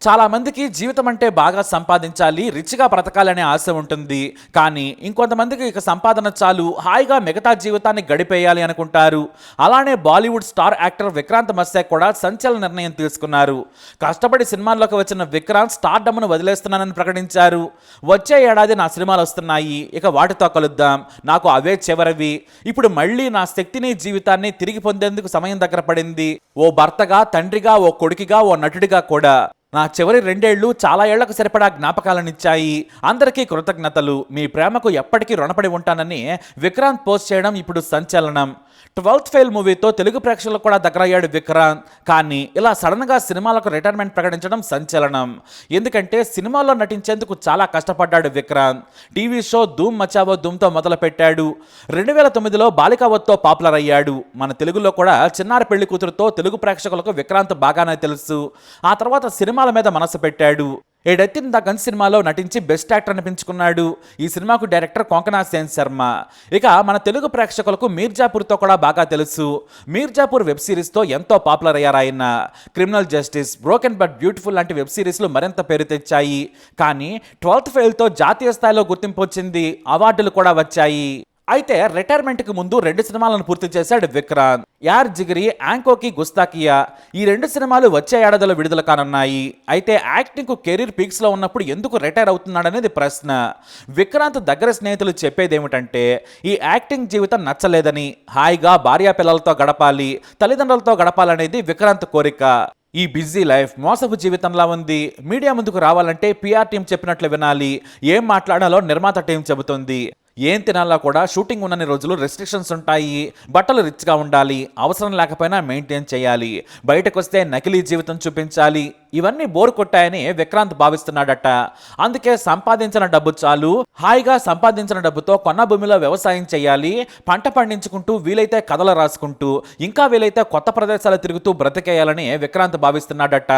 చాలా మందికి జీవితం అంటే బాగా సంపాదించాలి, రిచ్‌గా బ్రతకాలనే ఆశ ఉంటుంది. కానీ ఇంకొంతమందికి ఇక సంపాదన చాలు, హాయిగా మిగతా జీవితాన్ని గడిపేయాలి అనుకుంటారు. అలానే బాలీవుడ్ స్టార్ యాక్టర్ విక్రాంత్ మస్సే కూడా సంచలన నిర్ణయం తీసుకున్నారు. కష్టపడి సినిమాల్లోకి వచ్చిన విక్రాంత్ స్టార్డమ్‌ను వదిలేస్తున్నానని ప్రకటించారు. వచ్చే ఏడాది నా సినిమాలు వస్తున్నాయి, ఇక వాటితో కలుద్దాం, నాకు అవే చివరివి. ఇప్పుడు మళ్ళీ నా శక్తిని, జీవితాన్ని తిరిగి పొందేందుకు సమయం దగ్గర పడింది. ఓ భర్తగా, తండ్రిగా, ఓ కొడుకుగా, ఓ నటుడిగా కూడా. నా చివరి 2 ఏళ్లు చాలా ఏళ్లకు సరిపడా జ్ఞాపకాలనిచ్చాయి. అందరికీ కృతజ్ఞతలు. మీ ప్రేమకు ఎప్పటికీ రుణపడి ఉంటానని విక్రాంత్ పోస్ట్ చేయడం ఇప్పుడు సంచలనం. 12th ఫెయిల్ మూవీతో తెలుగు ప్రేక్షకులకు కూడా దగ్గరయ్యాడు విక్రాంత్. కానీ ఇలా సడన్గా సినిమాలకు రిటైర్మెంట్ ప్రకటించడం సంచలనం. ఎందుకంటే సినిమాల్లో నటించేందుకు చాలా కష్టపడ్డాడు విక్రాంత్. టీవీ షో ధూమ్ మచావో ధూమ్తో మొదలుపెట్టాడు. 2009లో బాలికావత్తో పాపులర్ అయ్యాడు. మన తెలుగులో కూడా చిన్నారి పెళ్లి కూతురుతో తెలుగు ప్రేక్షకులకు విక్రాంత్ బాగానే తెలుసు. ఆ తర్వాత సినిమాల మీద మనసు పెట్టాడు. ఏడెత్తిన ద గన్ సినిమాలో నటించి బెస్ట్ యాక్టర్ అనిపించుకున్నాడు. ఈ సినిమాకు డైరెక్టర్ కొంకనా సేన్ శర్మ. ఇక మన తెలుగు ప్రేక్షకులకు మీర్జాపూర్తో కూడా బాగా తెలుసు. మీర్జాపూర్ వెబ్ సిరీస్తో ఎంతో పాపులర్ అయ్యారు ఆయన. Criminal justice, broken but beautiful లాంటి వెబ్ సిరీస్లు మరింత పేరు తెచ్చాయి. కానీ 12th ఫెయిల్తో జాతీయ స్థాయిలో గుర్తింపు వచ్చింది, అవార్డులు కూడా వచ్చాయి. అయితే రిటైర్మెంట్కి ముందు 2 సినిమాలను పూర్తి చేశాడు విక్రాంత్. యార్ జిగరి, యాంకోకి గుస్తాకియా. ఈ 2 సినిమాలు వచ్చే ఏడాదిలో విడుదల కానున్నాయి. అయితే యాక్టింగ్ కెరీర్ పీక్స్లో ఉన్నప్పుడు ఎందుకు రిటైర్ అవుతున్నాడనేది ప్రశ్న. విక్రాంత్ దగ్గర స్నేహితులు చెప్పేది ఏమిటంటే, ఈ యాక్టింగ్ జీవితం నచ్చలేదని, హాయిగా భార్యా పిల్లలతో గడపాలి, తల్లిదండ్రులతో గడపాలనేది విక్రాంత్ కోరిక. ఈ బిజీ లైఫ్ మోసపు జీవితంలా ఉంది. మీడియా ముందుకు రావాలంటే పిఆర్ టీం చెప్పినట్లు వినాలి, ఏం మాట్లాడాలో నిర్మాత టీం చెబుతుంది. ఏం తినాలా కూడా షూటింగ్ ఉన్నన్ని రోజులు రెస్ట్రిక్షన్స్ ఉంటాయి. బట్టలు రిచ్గా ఉండాలి, అవసరం లేకపోయినా మెయింటైన్ చేయాలి, బయటకు వస్తే నకిలీ జీవితం చూపించాలి. ఇవన్నీ బోర్ కొట్టాయని విక్రాంత్ భావిస్తున్నాడట. అందుకే సంపాదించిన డబ్బు చాలు, హాయిగా సంపాదించిన డబ్బుతో కొన్న భూమిలో వ్యవసాయం చేయాలి, పంట పండించుకుంటూ వీలైతే కథలు రాసుకుంటూ ఇంకా వీలైతే కొత్త ప్రదేశాలు తిరుగుతూ బ్రతికేయాలని విక్రాంత్ భావిస్తున్నాడట.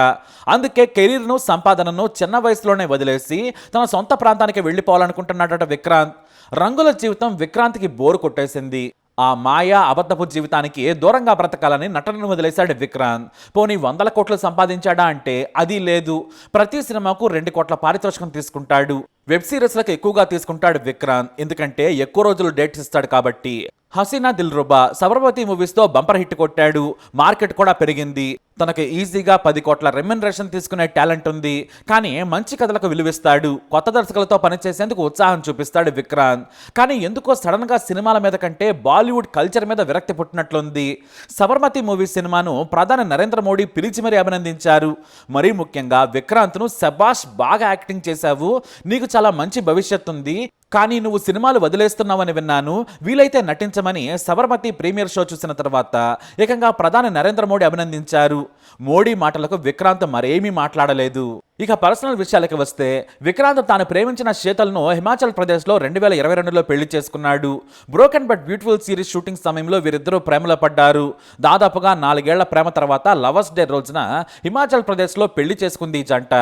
అందుకే కెరీర్ను, సంపాదనను చిన్న వయసులోనే వదిలేసి తన సొంత ప్రాంతానికి వెళ్ళిపోవాలనుకుంటున్నాడట విక్రాంత్. రంగుల జీవితం విక్రాంత్కి బోరు కొట్టేసింది. ఆ మాయా అబద్ధపు జీవితానికి దూరంగా బ్రతకాలని నటనను వదిలేశాడు విక్రాంత్. పోనీ 100 కోట్లు సంపాదించాడా అంటే అది లేదు. ప్రతి సినిమాకు 2 కోట్ల పారితోషికం తీసుకుంటాడు. వెబ్ సిరీస్లకు ఎక్కువగా తీసుకుంటాడు విక్రాంత్, ఎందుకంటే ఎక్కువ రోజులు డేట్స్ ఇస్తాడు కాబట్టి. హసీనా దిల్రుబా, సబర్మతి మూవీస్తో బంపర్ హిట్ కొట్టాడు. మార్కెట్ కూడా పెరిగింది. తనకు ఈజీగా 10 కోట్ల రెమ్యునరేషన్ తీసుకునే టాలెంట్ ఉంది. కానీ మంచి కథలకు విలువిస్తాడు. కొత్త దర్శకులతో పనిచేసేందుకు ఉత్సాహం చూపిస్తాడు విక్రాంత్. కానీ ఎందుకో సడన్గా సినిమాల మీద కంటే బాలీవుడ్ కల్చర్ మీద విరక్తి పుట్టినట్లుంది. సబర్మతి మూవీ సినిమాను ప్రధాని నరేంద్ర మోడీ పిలిచి మరీ అభినందించారు. మరీ ముఖ్యంగా విక్రాంత్ను శబాష్, బాగా యాక్టింగ్ చేశావు, నీకు చాలా మంచి భవిష్యత్తు ఉంది, కానీ నువ్వు సినిమాలు వదిలేస్తున్నావని విన్నాను, వీలైతే నటించమని సబర్మతి ప్రీమియర్ షో చూసిన తర్వాత ఏకంగా ప్రధాని నరేంద్ర మోడీ అభినందించారు. మోడీ మాటలకు విక్రాంత్ మరేమీ మాట్లాడలేదు. ఇక పర్సనల్ విషయాలకు వస్తే, విక్రాంత్ తాను ప్రేమించిన శీతల్ను హిమాచల్ ప్రదేశ్లో 2022లో పెళ్లి చేసుకున్నాడు. Broken but beautiful series shooting సమయంలో వీరిద్దరూ ప్రేమలో పడ్డారు. దాదాపుగా 4 ఏళ్ల ప్రేమ తర్వాత లవర్స్ డే రోజున హిమాచల్ ప్రదేశ్లో పెళ్లి చేసుకుంది ఈ జంట.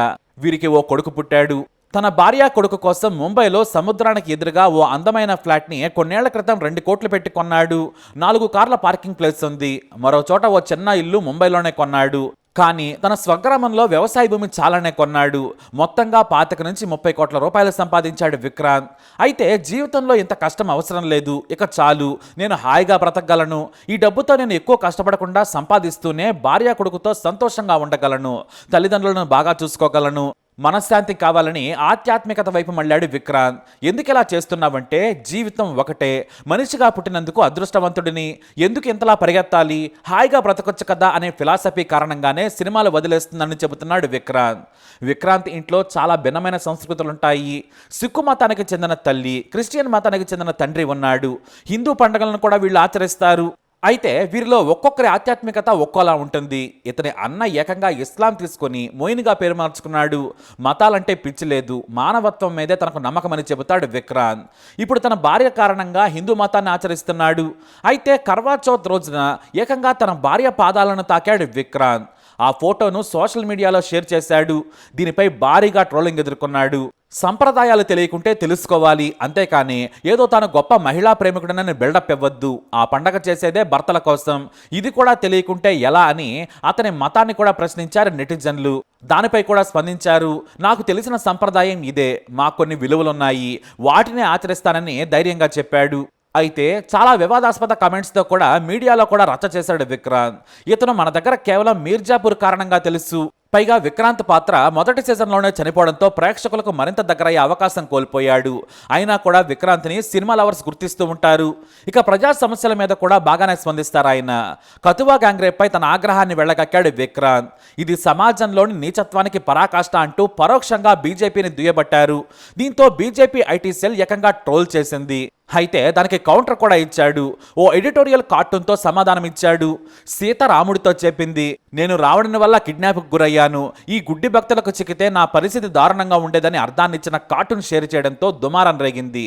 వీరికి ఓ కొడుకు పుట్టాడు. తన భార్య, కొడుకు కోసం ముంబైలో సముద్రానికి ఎదురుగా ఓ అందమైన ఫ్లాట్ని కొన్నేళ్ల క్రితం 2 కోట్లు పెట్టి కొన్నాడు. 4 కార్ల పార్కింగ్ ప్లేస్ ఉంది. మరో చోట ఓ చిన్న ఇల్లు ముంబైలోనే కొన్నాడు. కానీ తన స్వగ్రామంలో వ్యవసాయ భూమి చాలానే కొన్నాడు. మొత్తంగా 25 నుంచి 30 కోట్ల రూపాయలు సంపాదించాడు విక్రాంత్. అయితే జీవితంలో ఇంత కష్టం అవసరం లేదు, ఇక చాలు, నేను హాయిగా బ్రతకగలను, ఈ డబ్బుతో నేను ఎక్కువ కష్టపడకుండా సంపాదిస్తూనే భార్య, కొడుకుతో సంతోషంగా ఉండగలను, తల్లిదండ్రులను బాగా చూసుకోగలను, మనశ్శాంతి కావాలని ఆధ్యాత్మికత వైపు మళ్ళాడు విక్రాంత్. ఎందుకిలా చేస్తున్నావంటే, జీవితం ఒకటే, మనిషిగా పుట్టినందుకు అదృష్టవంతుడిని, ఎందుకు ఇంతలా పరిగెత్తాలి, హాయిగా బ్రతకొచ్చు కదా అనే ఫిలాసఫీ కారణంగానే సినిమాలు వదిలేస్తుందని చెబుతున్నాడు విక్రాంత్. విక్రాంత్ ఇంట్లో చాలా భిన్నమైన సంస్కృతులుంటాయి. సిక్కు మతానికి చెందిన తల్లి, క్రిస్టియన్ మతానికి చెందిన తండ్రి ఉన్నాడు. హిందూ పండుగలను కూడా వీళ్ళు ఆచరిస్తారు. అయితే వీరిలో ఒక్కొక్కరి ఆధ్యాత్మికత ఒక్కోలా ఉంటుంది. ఇతని అన్న ఏకంగా ఇస్లాం తీసుకొని మోయిన్గా పేరు మార్చుకున్నాడు. మతాలంటే పిచ్చి లేదు, మానవత్వం మీదే తనకు నమ్మకమని చెబుతాడు విక్రాంత్. ఇప్పుడు తన భార్య కారణంగా హిందూ మతాన్ని ఆచరిస్తున్నాడు. అయితే కర్వా చౌత్ రోజున ఏకంగా తన భార్య పాదాలను తాకాడు విక్రాంత్. ఆ ఫోటోను సోషల్ మీడియాలో షేర్ చేశాడు. దీనిపై భారీగా ట్రోలింగ్ ఎదుర్కొన్నాడు. సంప్రదాయాలు తెలియకుంటే తెలుసుకోవాలి, అంతేకాని ఏదో తాను గొప్ప మహిళా ప్రేమికుడనని బిల్డప్ ఇవ్వద్దు, ఆ పండగ చేసేదే భర్తల కోసం, ఇది కూడా తెలియకుంటే ఎలా అని అతని మతాన్ని కూడా ప్రశ్నించారు నెటిజన్లు. దానిపై కూడా స్పందించారు. నాకు తెలిసిన సంప్రదాయం ఇదే, మాకు కొన్ని విలువలున్నాయి, వాటిని ఆచరిస్తానని ధైర్యంగా చెప్పాడు. అయితే చాలా వివాదాస్పద కమెంట్స్తో కూడా మీడియాలో కూడా రచ్చ చేశాడు విక్రాంత్. ఇతను మన దగ్గర కేవలం మీర్జాపూర్ కారణంగా తెలుసు, పైగా విక్రాంత్ పాత్ర మొదటి సీజన్లోనే చనిపోవడంతో ప్రేక్షకులకు మరింత దగ్గరయ్యే అవకాశం కోల్పోయాడు. అయినా కూడా విక్రాంత్ని సినిమా లవర్స్ గుర్తిస్తూ ఉంటారు. ఇక ప్రజా సమస్యల మీద కూడా బాగానే స్పందిస్తారు ఆయన. కతువా గ్యాంగ్ రేప్పై తన ఆగ్రహాన్ని వెళ్ళగక్కాడు విక్రాంత్. ఇది సమాజంలోని నీచత్వానికి పరాకాష్ట అంటూ పరోక్షంగా బీజేపీని దుయ్యబట్టారు. దీంతో బీజేపీ ఐటీ సెల్ ఏకంగా ట్రోల్ చేసింది. అయితే దానికి కౌంటర్ కూడా ఇచ్చాడు. ఓ ఎడిటోరియల్ కార్టూన్తో సమాధానం ఇచ్చాడు. సీత రాముడితో చెప్పింది, నేను రావణుని వల్ల కిడ్నాప్కి గురయ్యాను, ఈ గుడ్డి భక్తులకు చిక్కితే నా పరిస్థితి దారుణంగా ఉండేదని అర్థాన్ని ఇచ్చిన కార్టూన్ షేర్ చేయడంతో దుమారం రేగింది.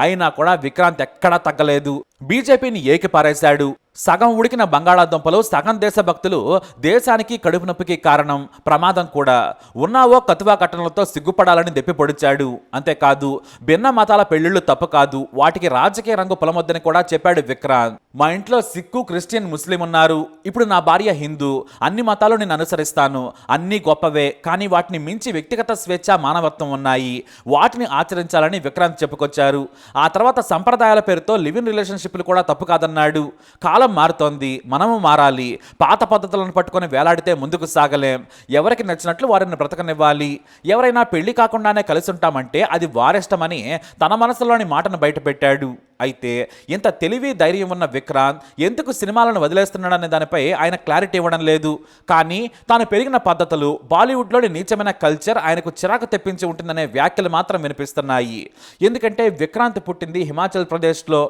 అయినా కూడా విక్రాంత్ ఎక్కడా తగ్గలేదు. బీజేపీని ఏకిపారేశాడు. సగం ఉడికిన బంగాళాదుంపలు, సగం దేశభక్తులు దేశానికి కడుపు నొప్పికి కారణం, ప్రమాదం కూడా. ఉన్నావో కతువా ఘటనలతో సిగ్గుపడాలని దెప్పి పొడిచాడు. అంతేకాదు భిన్న మతాల పెళ్లిళ్లు తప్పు కాదు, వాటికి రాజకీయ రంగు పొలమొద్దని కూడా చెప్పాడు విక్రాంత్. మా ఇంట్లో సిక్కు, క్రిస్టియన్, ముస్లిం ఉన్నారు, ఇప్పుడు నా భార్య హిందూ, అన్ని మతాలు నేను అనుసరిస్తాను, అన్నీ గొప్పవే, కానీ వాటిని మించి వ్యక్తిగత స్వేచ్ఛ, మానవత్వం ఉన్నాయి, వాటిని ఆచరించాలని విక్రాంత్ చెప్పుకొచ్చారు. ఆ తర్వాత సంప్రదాయాల పేరుతో లివ్ ఇన్ రిలేషన్షిప్లు కూడా తప్పు కాదన్నాడు. కాలం మారుతోంది, మనము మారాలి, పాత పద్ధతులను పట్టుకొని వేలాడితే ముందుకు సాగలేం, ఎవరికి నచ్చినట్లు వారిని బ్రతకనివ్వాలి, ఎవరైనా పెళ్లి కాకుండానే కలిసి ఉంటామంటే అది వారిష్టమని తన మనసులోని మాటను బయటపెట్టాడు. అయితే ఇంత తెలివి, ధైర్యం ఉన్న విక్రాంత్ ఎందుకు సినిమాలను వదిలేస్తున్నాడనే దానిపై ఆయన క్లారిటీ ఇవ్వడం లేదు. కానీ తాను పెరిగిన పద్ధతులు, బాలీవుడ్లోని నీచమైన కల్చర్ ఆయనకు చిరాకు తెప్పించి ఉంటుందనే వ్యాఖ్యలు మాత్రం వినిపిస్తున్నాయి. ఎందుకంటే విక్రాంత్ పుట్టింది హిమాచల్ ప్రదేశ్లో.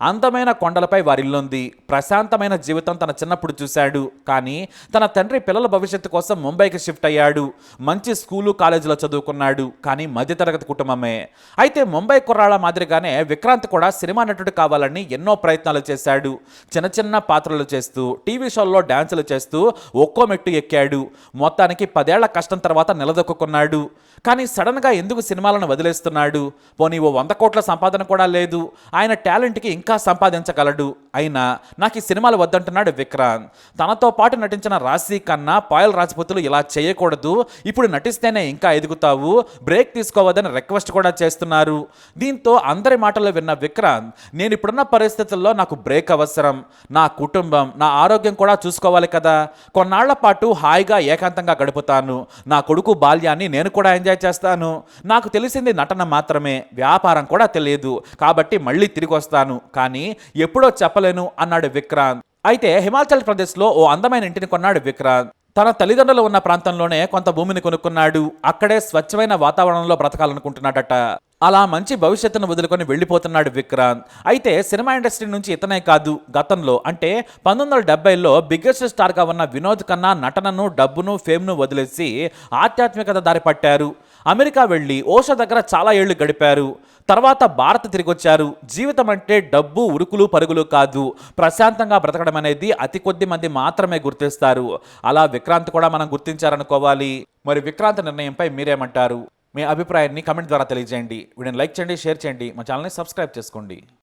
అందమైన కొండలపై వారిల్లుంది. ప్రశాంతమైన జీవితం తన చిన్నప్పుడు చూశాడు. కానీ తన తండ్రి పిల్లల భవిష్యత్తు కోసం ముంబైకి షిఫ్ట్ అయ్యాడు. మంచి స్కూలు, కాలేజీలో చదువుకున్నాడు. కానీ మధ్యతరగతి కుటుంబమే. అయితే ముంబై కుర్రాళ్ళ మాదిరిగానే విక్రాంత్ కూడా సినిమా నటుడు కావాలని ఎన్నో ప్రయత్నాలు చేశాడు. చిన్న చిన్న పాత్రలు చేస్తూ, టీవీ షోల్లో డాన్సులు చేస్తూ ఒక్కో మెట్టు ఎక్కాడు. మొత్తానికి 10 ఏళ్ల కష్టం తర్వాత నిలదొక్కున్నాడు. కానీ సడన్గా ఎందుకు సినిమాలను వదిలేస్తున్నాడు? పోనీ ఓ 100 కోట్ల సంపాదన కూడా లేదు. ఆయన టాలెంట్కి ఇంకా సంపాదించగలడు. అయినా నాకు ఈ సినిమాలు వద్దంటున్నాడు విక్రాంత్. తనతో పాటు నటించిన రాశి ఖన్నా, పాయల్ రాజ్పుతులు ఇలా చేయకూడదు, ఇప్పుడు నటిస్తేనే ఇంకా ఎదుగుతావు, బ్రేక్ తీసుకోవద్దని రిక్వెస్ట్ కూడా చేస్తున్నారు. దీంతో అందరి మాటలు విన్న విక్రాంత్, నేను ఇప్పుడున్న పరిస్థితుల్లో నాకు బ్రేక్ అవసరం, నా కుటుంబం, నా ఆరోగ్యం కూడా చూసుకోవాలి కదా, కొన్నాళ్ల పాటు హాయిగా ఏకాంతంగా గడుపుతాను, నా కొడుకు బాల్యాన్ని నేను కూడా ఎంజాయ్ చేస్తాను, నాకు తెలిసింది నటన మాత్రమే, వ్యాపారం కూడా తెలియదు, కాబట్టి మళ్ళీ తిరిగి వస్తాను, కానీ ఎప్పుడో చెప్పలేను అన్నాడు విక్రాంత్. అయితే హిమాచల్ ప్రదేశ్లో ఓ అందమైన ఇంటిని కొన్నాడు విక్రాంత్. తన తల్లిదండ్రులు ఉన్న ప్రాంతంలోనే కొంత భూమిని కొనుక్కున్నాడు. అక్కడే స్వచ్ఛమైన వాతావరణంలో బ్రతకాలనుకుంటున్నాడట. అలా మంచి భవిష్యత్తును వదులుకొని వెళ్ళిపోతున్నాడు విక్రాంత్. అయితే సినిమా ఇండస్ట్రీ నుంచి ఇతనే కాదు, గతంలో అంటే 1970లో బిగ్గెస్ట్ స్టార్గా ఉన్న వినోద్ ఖన్నా నటనను, డబ్బును, ఫేమ్ను వదిలేసి ఆధ్యాత్మికత దారి పట్టారు. అమెరికా వెళ్ళి ఓషో దగ్గర చాలా ఏళ్లు గడిపారు. తర్వాత భారత్ తిరిగొచ్చారు. జీవితం అంటే డబ్బు, ఉరుకులు పరుగులు కాదు, ప్రశాంతంగా బ్రతకడం అనేది అతి కొద్ది మంది మాత్రమే గుర్తిస్తారు. అలా విక్రాంత్ కూడా మనం గుర్తించారనుకోవాలి. మరి విక్రాంత్ నిర్ణయంపై మీరేమంటారు? మీ అభిప్రాయాన్ని కమెంట్ ద్వారా తెలియజేయండి. వీడియోని లైక్ చేయండి, షేర్ చేయండి, మా ఛానల్ని సబ్స్క్రైబ్ చేసుకోండి.